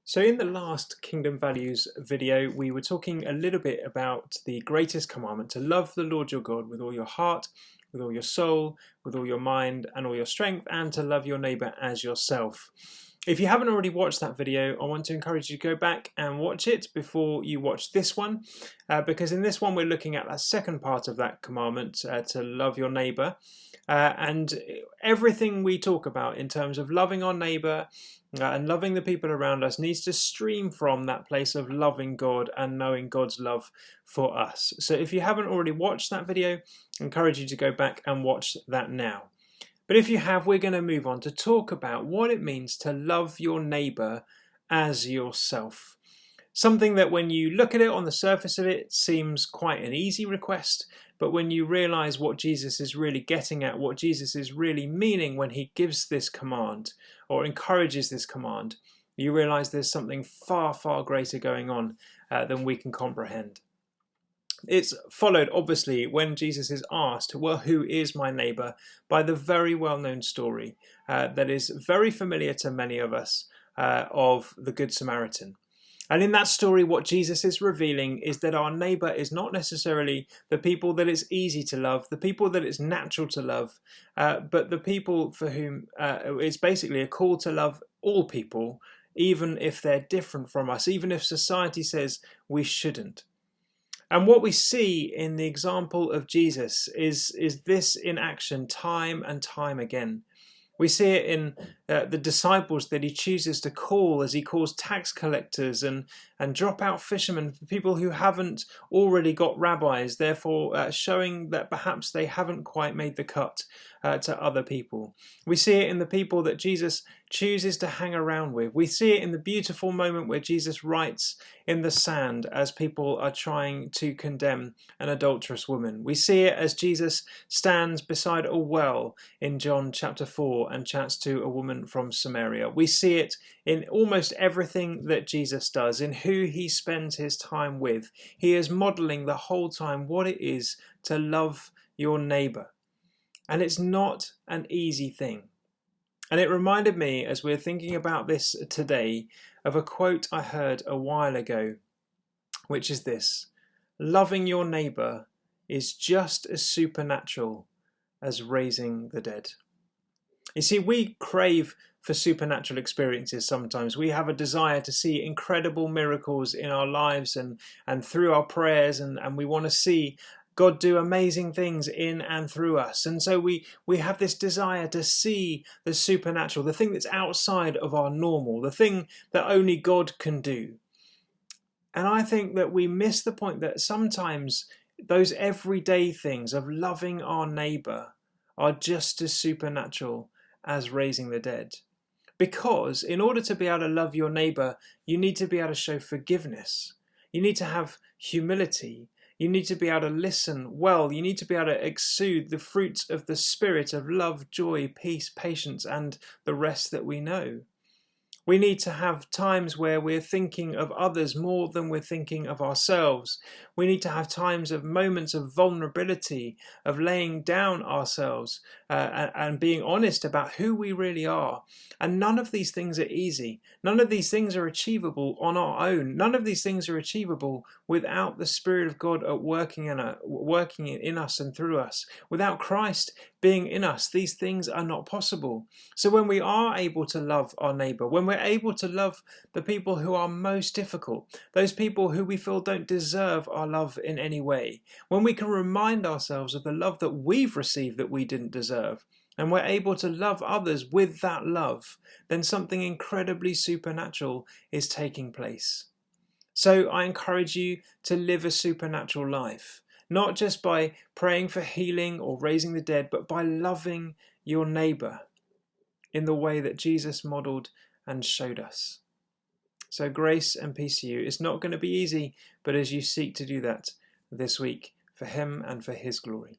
So in the last Kingdom Values video, we were talking a little bit about the greatest commandment, to love the Lord your God with all your heart, with all your soul, with all your mind and all your strength, and to love your neighbour as yourself. If you haven't already watched that video, I want to encourage you to go back and watch it before you watch this one, because in this one we're looking at that second part of that commandment, to love your neighbour. And everything we talk about in terms of loving our neighbour and loving the people around us needs to stream from that place of loving God and knowing God's love for us. So if you haven't already watched that video, I encourage you to go back and watch that now. But if you have, we're going to move on to talk about what it means to love your neighbour as yourself. Something that when you look at it on the surface of it seems quite an easy request, but when you realise what Jesus is really getting at, what Jesus is really meaning when he gives this command or encourages this command, you realise there's something far, far greater going on than we can comprehend. It's followed, obviously, when Jesus is asked, well, who is my neighbour, by the very well-known story that is very familiar to many of us of the Good Samaritan. And in that story, what Jesus is revealing is that our neighbour is not necessarily the people that it's easy to love, the people that it's natural to love, but the people for whom it's basically a call to love all people, even if they're different from us, even if society says we shouldn't. And what we see in the example of Jesus is this in action time and time again. We see it in the disciples that he chooses to call as he calls tax collectors and drop-out fishermen, people who haven't already got rabbis, therefore showing that perhaps they haven't quite made the cut to other people. We see it in the people that Jesus chooses to hang around with. We see it in the beautiful moment where Jesus writes in the sand as people are trying to condemn an adulterous woman. We see it as Jesus stands beside a well in John chapter 4 and chats to a woman from Samaria. We see it in almost everything that Jesus does, in who he spends his time with. He is modelling the whole time what it is to love your neighbour. And it's not an easy thing. And it reminded me, as we're thinking about this today, of a quote I heard a while ago, which is this: loving your neighbour is just as supernatural as raising the dead. You see, we crave for supernatural experiences sometimes. We have a desire to see incredible miracles in our lives and through our prayers, and we want to see God do amazing things in and through us. And so we have this desire to see the supernatural, the thing that's outside of our normal, the thing that only God can do. And I think that we miss the point that sometimes those everyday things of loving our neighbour are just as supernatural as raising the dead. Because in order to be able to love your neighbour, you need to be able to show forgiveness. You need to have humility. You need to be able to listen well. You need to be able to exude the fruits of the Spirit of love, joy, peace, patience, and the rest that we know. We need to have times where we're thinking of others more than we're thinking of ourselves. We need to have times of moments of vulnerability, of laying down ourselves and being honest about who we really are. And none of these things are easy. None of these things are achievable on our own. None of these things are achievable without the Spirit of God at working in us and through us. Without Christ being in us, these things are not possible. So when we are able to love our neighbour, when we're able to love the people who are most difficult, those people who we feel don't deserve our love in any way, when we can remind ourselves of the love that we've received that we didn't deserve, and we're able to love others with that love, then something incredibly supernatural is taking place. So I encourage you to live a supernatural life, not just by praying for healing or raising the dead, but by loving your neighbour in the way that Jesus modelled and showed us. So grace and peace to you. It's not going to be easy, but as you seek to do that this week for him and for his glory.